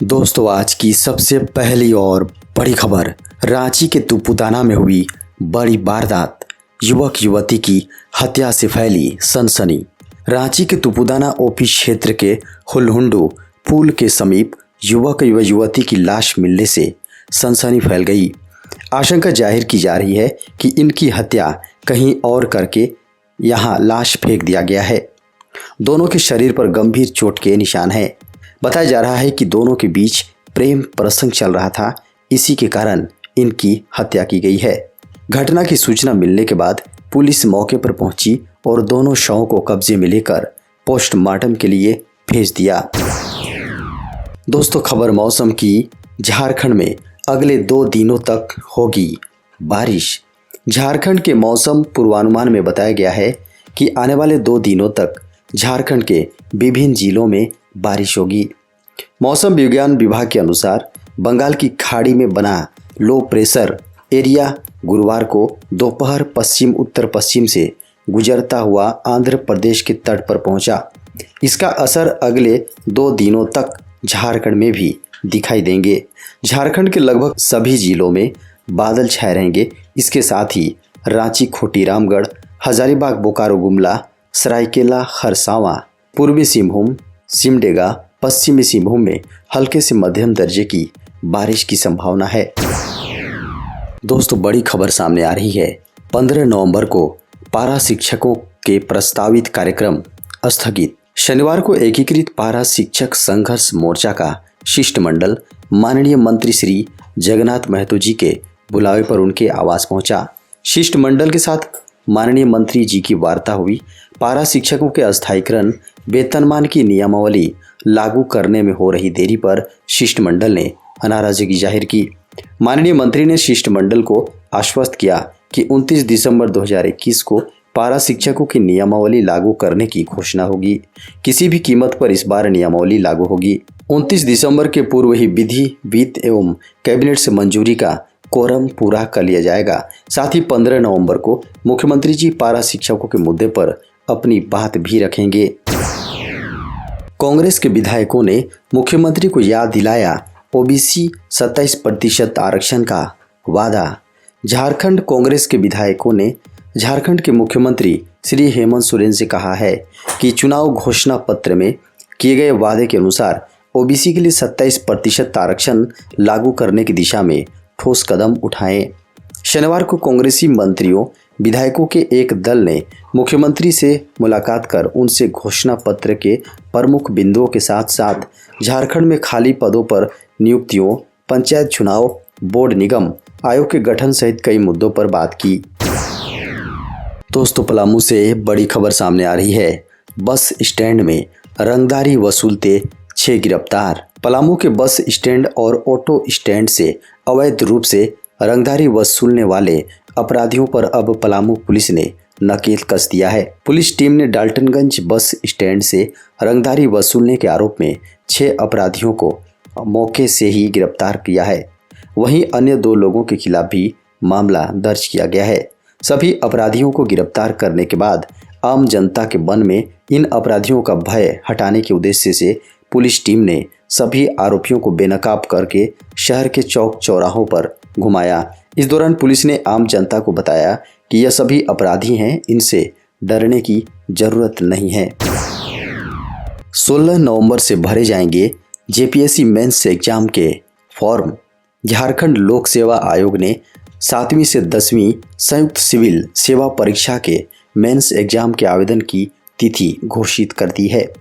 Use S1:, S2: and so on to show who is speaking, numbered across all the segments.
S1: दोस्तों, आज की सबसे पहली और बड़ी खबर। रांची के तुपुदाना में हुई बड़ी वारदात, युवक युवती की हत्या से फैली सनसनी। रांची के तुपुदाना ओपी क्षेत्र के हुलहुंडू पुल के समीप युवक व युवती की लाश मिलने से सनसनी फैल गई। आशंका जाहिर की जा रही है कि इनकी हत्या कहीं और करके यहाँ लाश फेंक दिया गया है। दोनों के शरीर पर गंभीर चोट के निशान हैं। बताया जा रहा है कि दोनों के बीच प्रेम प्रसंग चल रहा था, इसी के कारण इनकी हत्या की गई है। घटना की सूचना मिलने के बाद पुलिस मौके पर पहुंची और दोनों शवों को कब्जे में लेकर पोस्टमार्टम के लिए भेज दिया। दोस्तों, खबर मौसम की। झारखंड में अगले 2 दिनों तक होगी बारिश। झारखंड के मौसम पूर्वानुमान में बताया गया है कि आने वाले 2 दिनों तक झारखंड के विभिन्न जिलों में बारिश होगी। मौसम विज्ञान विभाग के अनुसार बंगाल की खाड़ी में बना लो प्रेशर एरिया गुरुवार को दोपहर पश्चिम उत्तर पश्चिम से गुजरता हुआ आंध्र प्रदेश के तट पर पहुंचा। इसका असर अगले 2 दिनों तक झारखंड में भी दिखाई देंगे। झारखंड के लगभग सभी जिलों में बादल छाए रहेंगे। इसके साथ ही रांची, खूंटी, रामगढ़, हजारीबाग, बोकारो, गुमला, सरायकेला, खरसावां, पूर्वी सिंहभूम, सिमडेगा, पश्चिमी सिंहभूम में हल्के से मध्यम दर्जे की बारिश की संभावना है। दोस्तों, बड़ी खबर सामने आ रही है। 15 नवंबर को पारा शिक्षकों के प्रस्तावित कार्यक्रम स्थगित। शनिवार को एकीकृत पारा शिक्षक संघर्ष मोर्चा का शिष्टमंडल माननीय मंत्री श्री जगन्नाथ महतो जी के बुलावे पर उनके आवास पहुंचा। शिष्टमंडल के साथ माननीय मंत्री जी की वार्ता हुई। पारा शिक्षकों के अस्थायीकरण वेतनमान की नियमावली लागू करने में हो रही देरी पर शिष्टमंडल ने नाराजगी जाहिर की। माननीय मंत्री ने शिष्टमंडल को आश्वस्त किया कि 29 दिसंबर 2021 को पारा शिक्षकों की नियमावली लागू करने की घोषणा होगी। किसी भी कीमत पर इस बार नियमावली लागू होगी। 29 दिसंबर के पूर्व ही विधि, वित्त एवं कैबिनेट से मंजूरी का कोरम पूरा कर लिया जाएगा। साथ ही 15 नवंबर को मुख्यमंत्री जी पारा शिक्षकों के मुद्दे पर अपनी बात भी रखेंगे। कांग्रेस के विधायकों ने मुख्यमंत्री को याद दिलाया ओबीसी 27% आरक्षण का वादा। झारखंड कांग्रेस के विधायकों ने झारखंड के मुख्यमंत्री श्री हेमंत सोरेन से कहा है कि चुनाव घोषणा पत्र में किए गए वादे के अनुसार ओबीसी के लिए 27% आरक्षण लागू करने की दिशा में ठोस कदम उठाएं। शनिवार को कांग्रेसी मंत्रियों विधायकों के एक दल ने मुख्यमंत्री से मुलाकात कर उनसे घोषणा पत्र के प्रमुख बिंदुओं के साथ साथ झारखंड में खाली पदों पर नियुक्तियों, पंचायत चुनाव, बोर्ड निगम आयोग के गठन सहित कई मुद्दों पर बात की। दोस्तों, पलामू से बड़ी खबर सामने आ रही है। बस स्टैंड में रंगदारी वसूलते 6 गिरफ्तार। पलामू के बस स्टैंड और ऑटो स्टैंड से अवैध रूप से रंगदारी वसूलने वाले अपराधियों पर अब पलामू पुलिस ने नकेल कस दिया है। पुलिस टीम ने डाल्टनगंज बस स्टैंड से रंगदारी वसूलने के आरोप में 6 अपराधियों को मौके से ही गिरफ्तार किया है। वहीं अन्य 2 लोगों के खिलाफ भी मामला दर्ज किया गया है। सभी अपराधियों को गिरफ्तार करने के बाद आम जनता के मन में इन अपराधियों का भय हटाने के उद्देश्य से पुलिस टीम ने सभी आरोपियों को बेनकाब करके शहर के चौक चौराहों पर घुमाया। इस दौरान पुलिस ने आम जनता को बताया कि यह सभी अपराधी हैं, इनसे डरने की जरूरत नहीं है। 16 नवंबर से भरे जाएंगे जेपीएससी मेंस एग्जाम के फॉर्म। झारखंड लोक सेवा आयोग ने 7वीं से 10वीं संयुक्त सिविल सेवा परीक्षा के मेंस एग्जाम के आवेदन की तिथि घोषित कर दी है।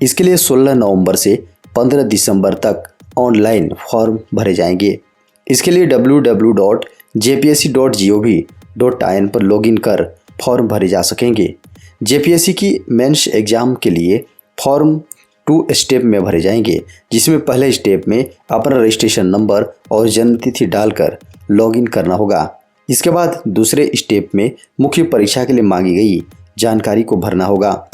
S1: इसके लिए 16 नवंबर से 15 दिसंबर तक ऑनलाइन फॉर्म भरे जाएंगे। इसके लिए www.jpsc.gov.in पर लॉगिन कर फॉर्म भरे जा सकेंगे। जेपीएससी की मेंस एग्जाम के लिए फॉर्म 2 स्टेप में भरे जाएंगे, जिसमें पहले स्टेप में अपना रजिस्ट्रेशन नंबर और जन्मतिथि डालकर लॉगिन करना होगा। इसके बाद दूसरे स्टेप में मुख्य परीक्षा के लिए मांगी गई जानकारी को भरना होगा।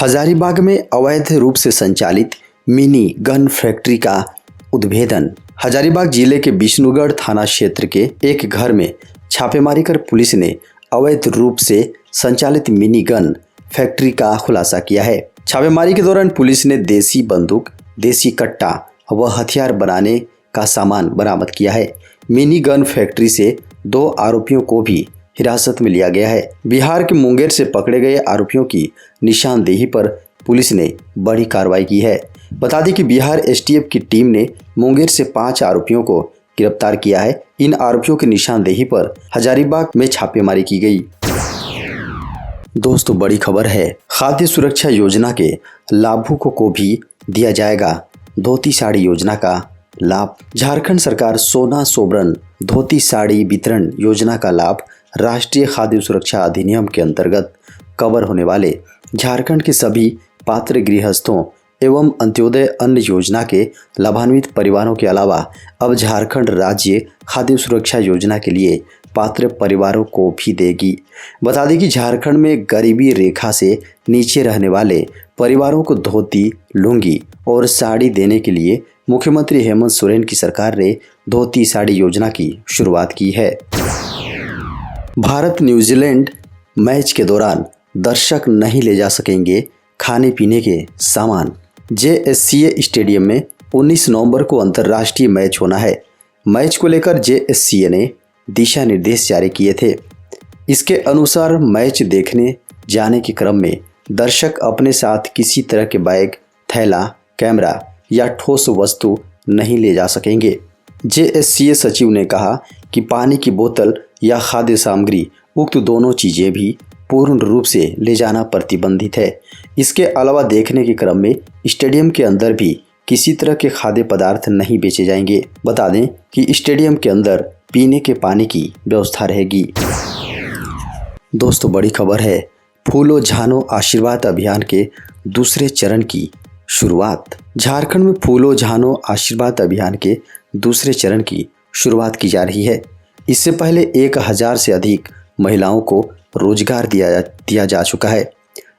S1: हजारीबाग में अवैध रूप से संचालित मिनी गन फैक्ट्री का उद्भेदन। हजारीबाग जिले के विष्णुगढ़ थाना क्षेत्र के एक घर में छापेमारी कर पुलिस ने अवैध रूप से संचालित मिनी गन फैक्ट्री का खुलासा किया है। छापेमारी के दौरान पुलिस ने देसी बंदूक, देसी कट्टा व हथियार बनाने का सामान बरामद किया है। मिनी गन फैक्ट्री से 2 आरोपियों को भी हिरासत में लिया गया है। बिहार के मुंगेर से पकड़े गए आरोपियों की निशानदेही पर पुलिस ने बड़ी कार्रवाई की है। बता दें कि बिहार एसटीएफ की टीम ने मुंगेर से 5 आरोपियों को गिरफ्तार किया है। इन आरोपियों की निशानदेही पर हजारीबाग में छापेमारी की गई। दोस्तों, बड़ी खबर है, खाद्य सुरक्षा योजना के लाभुकों को भी दिया जाएगा धोती साड़ी योजना का लाभ। झारखंड सरकार सोना सोबरन धोती साड़ी वितरण योजना का लाभ राष्ट्रीय खाद्य सुरक्षा अधिनियम के अंतर्गत कवर होने वाले झारखंड के सभी पात्र गृहस्थों एवं अंत्योदय अन्न योजना के लाभान्वित परिवारों के अलावा अब झारखंड राज्य खाद्य सुरक्षा योजना के लिए पात्र परिवारों को भी देगी। बता दें कि झारखंड में गरीबी रेखा से नीचे रहने वाले परिवारों को धोती, लुंगी और साड़ी देने के लिए मुख्यमंत्री हेमंत सोरेन की सरकार ने धोती साड़ी योजना की शुरुआत की है। भारत न्यूजीलैंड मैच के दौरान दर्शक नहीं ले जा सकेंगे खाने पीने के सामान। जेएससीए स्टेडियम में 19 नवंबर को अंतर्राष्ट्रीय मैच होना है। मैच को लेकर जेएससीए ने दिशा निर्देश जारी किए थे। इसके अनुसार मैच देखने जाने के क्रम में दर्शक अपने साथ किसी तरह के बैग, थैला, कैमरा या ठोस वस्तु नहीं ले जा सकेंगे। जेएससीए सचिव ने कहा कि पानी की बोतल या खाद्य सामग्री, उक्त दोनों चीज़ें भी पूर्ण रूप से ले जाना प्रतिबंधित है। इसके अलावा देखने के क्रम में स्टेडियम के अंदर भी किसी तरह के खाद्य पदार्थ नहीं बेचे जाएंगे। बता दें कि स्टेडियम के अंदर पीने के पानी की व्यवस्था रहेगी। दोस्तों, बड़ी खबर है, फूलो झानो आशीर्वाद अभियान के दूसरे चरण की शुरुआत। झारखंड में फूलो झानो आशीर्वाद अभियान के दूसरे चरण की शुरुआत की जा रही है। इससे पहले 1000 से अधिक महिलाओं को रोजगार दिया जा चुका है।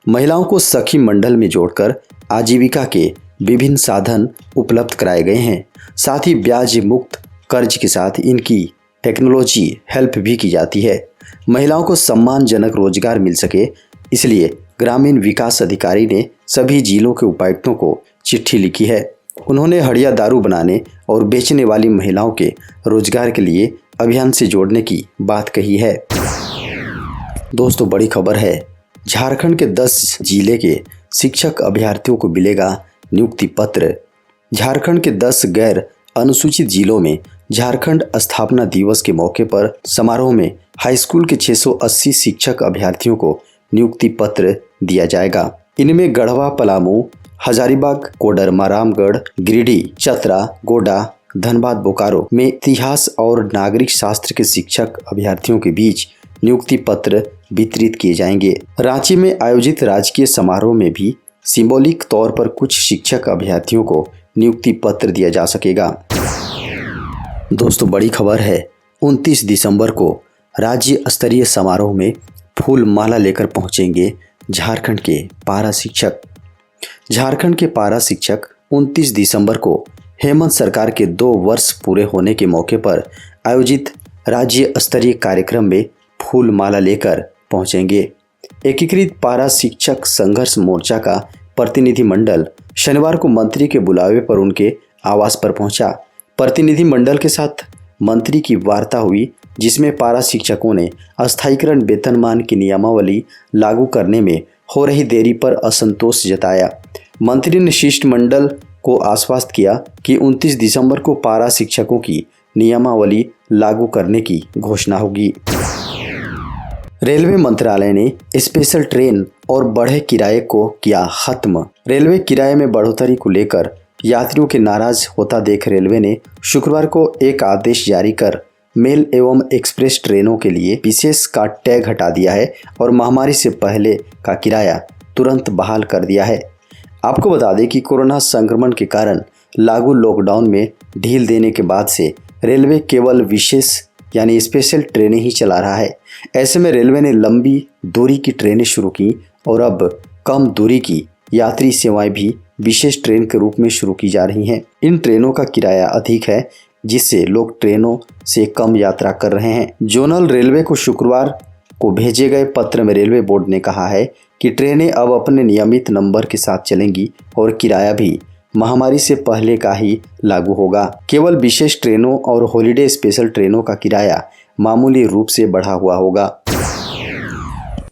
S1: महिलाओं को सखी मंडल में जोड़कर आजीविका के विभिन्न साधन उपलब्ध कराए गए हैं। साथ ही ब्याज मुक्त कर्ज के साथ इनकी टेक्नोलॉजी हेल्प भी की जाती है। महिलाओं को सम्मानजनक रोजगार मिल सके, इसलिए ग्रामीण विकास अधिकारी ने सभी जिलों के उपायुक्तों को चिट्ठी लिखी है। उन्होंने हड़िया दारू बनाने और बेचने वाली महिलाओं के रोजगार के लिए अभियान से जोड़ने की बात कही है। दोस्तों, बड़ी खबर है, झारखंड के 10 जिले के शिक्षक अभ्यर्थियों को मिलेगा नियुक्ति पत्र। झारखंड के 10 गैर अनुसूचित जिलों में झारखंड स्थापना दिवस के मौके पर समारोह में हाई स्कूल के 680 शिक्षक अभ्यर्थियों को नियुक्ति पत्र दिया जाएगा। इनमें गढ़वा, पलामू, हजारीबाग, कोडरमा, रामगढ़, गिरिडीह, चतरा, गोड्डा, धनबाद, बोकारो में इतिहास और नागरिक शास्त्र के शिक्षक अभ्यर्थियों के बीच नियुक्ति पत्र वितरित किए जाएंगे। रांची में आयोजित राजकीय समारोह में भी सिंबॉलिक तौर पर कुछ शिक्षक अभ्यर्थियों को नियुक्ति पत्र दिया जा सकेगा। दोस्तों, बड़ी खबर है, 29 दिसंबर को राज्य स्तरीय समारोह में फूल माला लेकर पहुंचेंगे झारखंड के पारा शिक्षक। झारखंड के पारा शिक्षक 29 दिसंबर को हेमंत सरकार के 2 वर्ष पूरे होने के मौके पर आयोजित राज्य स्तरीय कार्यक्रम में फूल माला लेकर पहुंचेंगे। एकीकृत पारा शिक्षक संघर्ष मोर्चा का प्रतिनिधि मंडल शनिवार को मंत्री के बुलावे पर उनके आवास पर पहुंचा। प्रतिनिधि मंडल के साथ मंत्री की वार्ता हुई, जिसमें पारा शिक्षकों ने अस्थायीकरण वेतनमान की नियमावली लागू करने में हो रही देरी पर असंतोष जताया। मंत्री ने शिष्टमंडल को आश्वस्त किया कि 29 दिसंबर को पारा शिक्षकों की नियमावली लागू करने की घोषणा होगी। रेलवे मंत्रालय ने स्पेशल ट्रेन और बढ़े किराए को किया खत्म। रेलवे किराए में बढ़ोतरी को लेकर यात्रियों के नाराज होता देख रेलवे ने शुक्रवार को एक आदेश जारी कर मेल एवं एक्सप्रेस ट्रेनों के लिए विशेष का टैग हटा दिया है और महामारी से पहले का किराया तुरंत बहाल कर दिया है। आपको बता दें कि कोरोना संक्रमण के कारण लागू लॉकडाउन में ढील देने के बाद से रेलवे केवल विशेष यानी स्पेशल ट्रेनें ही चला रहा है। ऐसे में रेलवे ने लंबी दूरी की ट्रेनें शुरू की और अब कम दूरी की यात्री सेवाएं भी विशेष ट्रेन के रूप में शुरू की जा रही हैं। इन ट्रेनों का किराया अधिक है, जिससे लोग ट्रेनों से कम यात्रा कर रहे हैं। जोनल रेलवे को शुक्रवार को भेजे गए पत्र में रेलवे बोर्ड ने कहा है कि ट्रेनें अब अपने नियमित नंबर के साथ चलेंगी और किराया भी महामारी से पहले का ही लागू होगा। केवल विशेष ट्रेनों और हॉलिडे स्पेशल ट्रेनों का किराया मामूली रूप से बढ़ा हुआ होगा।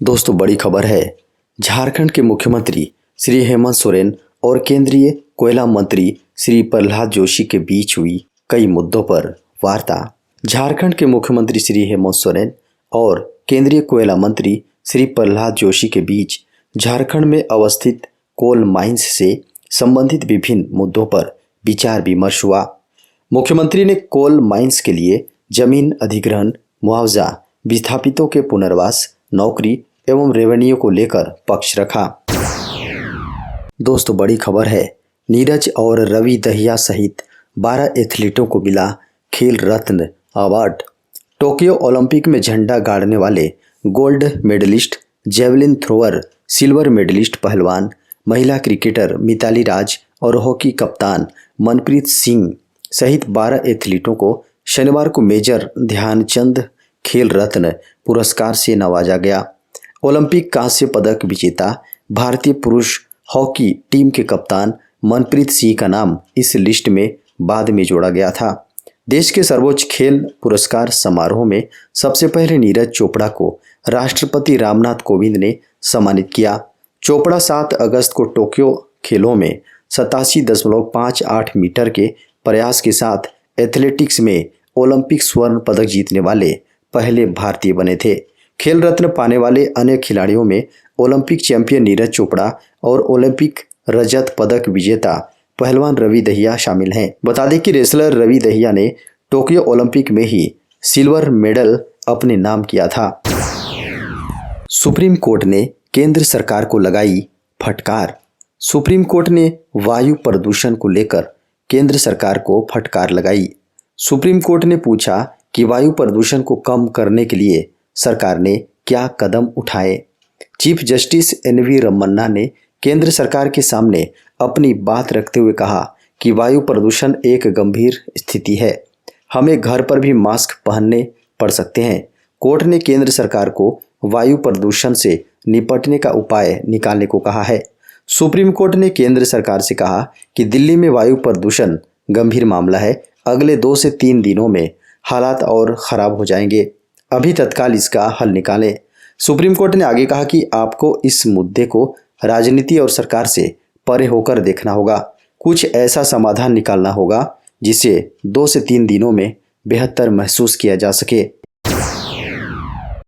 S1: दोस्तों, बड़ी खबर है। झारखंड के मुख्यमंत्री श्री हेमंत सोरेन और केंद्रीय कोयला मंत्री श्री प्रहलाद जोशी के बीच हुई कई मुद्दों पर वार्ता। झारखंड के मुख्यमंत्री श्री हेमंत सोरेन और केंद्रीय कोयला मंत्री श्री प्रहलाद जोशी के बीच झारखंड में अवस्थित कोल माइंस से संबंधित विभिन्न मुद्दों पर विचार विमर्श हुआ। मुख्यमंत्री ने कोल माइंस के लिए जमीन अधिग्रहण, मुआवजा, विस्थापितों के पुनर्वास, नौकरी एवं रेवेन्यू को लेकर पक्ष रखा। दोस्तों, बड़ी खबर है। नीरज और रवि दहिया सहित 12 एथलीटों को मिला खेल रत्न अवार्ड। टोक्यो ओलंपिक में झंडा गाड़ने वाले gold medallist, javelin thrower, silver medallist पहलवान, महिला क्रिकेटर मिताली राज और हॉकी कप्तान मनप्रीत सिंह सहित 12 एथलीटों को शनिवार को मेजर ध्यानचंद खेल रत्न पुरस्कार से नवाजा गया। ओलंपिक कांस्य पदक विजेता भारतीय पुरुष हॉकी टीम के कप्तान मनप्रीत सिंह का नाम इस लिस्ट में बाद में जोड़ा गया था। देश के सर्वोच्च खेल पुरस्कार समारोह में सबसे पहले नीरज चोपड़ा को राष्ट्रपति रामनाथ कोविंद ने सम्मानित किया। चोपड़ा 7 अगस्त को टोक्यो खेलों में 87.58 मीटर के प्रयास के साथ एथलेटिक्स में ओलंपिक स्वर्ण पदक जीतने वाले पहले भारतीय बने थे। खेल रत्न पाने वाले अन्य खिलाड़ियों में ओलंपिक चैंपियन नीरज चोपड़ा और ओलंपिक रजत पदक विजेता पहलवान रवि दहिया शामिल हैं। बता दें कि रेसलर रवि दहिया ने टोक्यो ओलंपिक में ही सिल्वर मेडल अपने नाम किया था। सुप्रीम कोर्ट ने केंद्र सरकार को लगाई फटकार। सुप्रीम कोर्ट ने वायु प्रदूषण को लेकर केंद्र सरकार को फटकार लगाई। सुप्रीम कोर्ट ने पूछा कि वायु प्रदूषण को कम करने के लिए सरकार ने क्या कदम उठाए। चीफ जस्टिस एनवी रमन्ना ने केंद्र सरकार के सामने अपनी बात रखते हुए कहा कि वायु प्रदूषण एक गंभीर स्थिति है, हमें घर पर भी मास्क पहनने पड़ सकते हैं। कोर्ट ने केंद्र सरकार को वायु प्रदूषण से निपटने का उपाय निकालने को कहा है। सुप्रीम कोर्ट ने केंद्र सरकार से कहा कि दिल्ली में वायु प्रदूषण गंभीर मामला है, अगले 2 से 3 दिनों में हालात और खराब हो जाएंगे, अभी तत्काल इसका हल निकालें। सुप्रीम कोर्ट ने आगे कहा कि आपको इस मुद्दे को राजनीति और सरकार से परे होकर देखना होगा, कुछ ऐसा समाधान निकालना होगा जिसे 2 से 3 दिनों में बेहतर महसूस किया जा सके।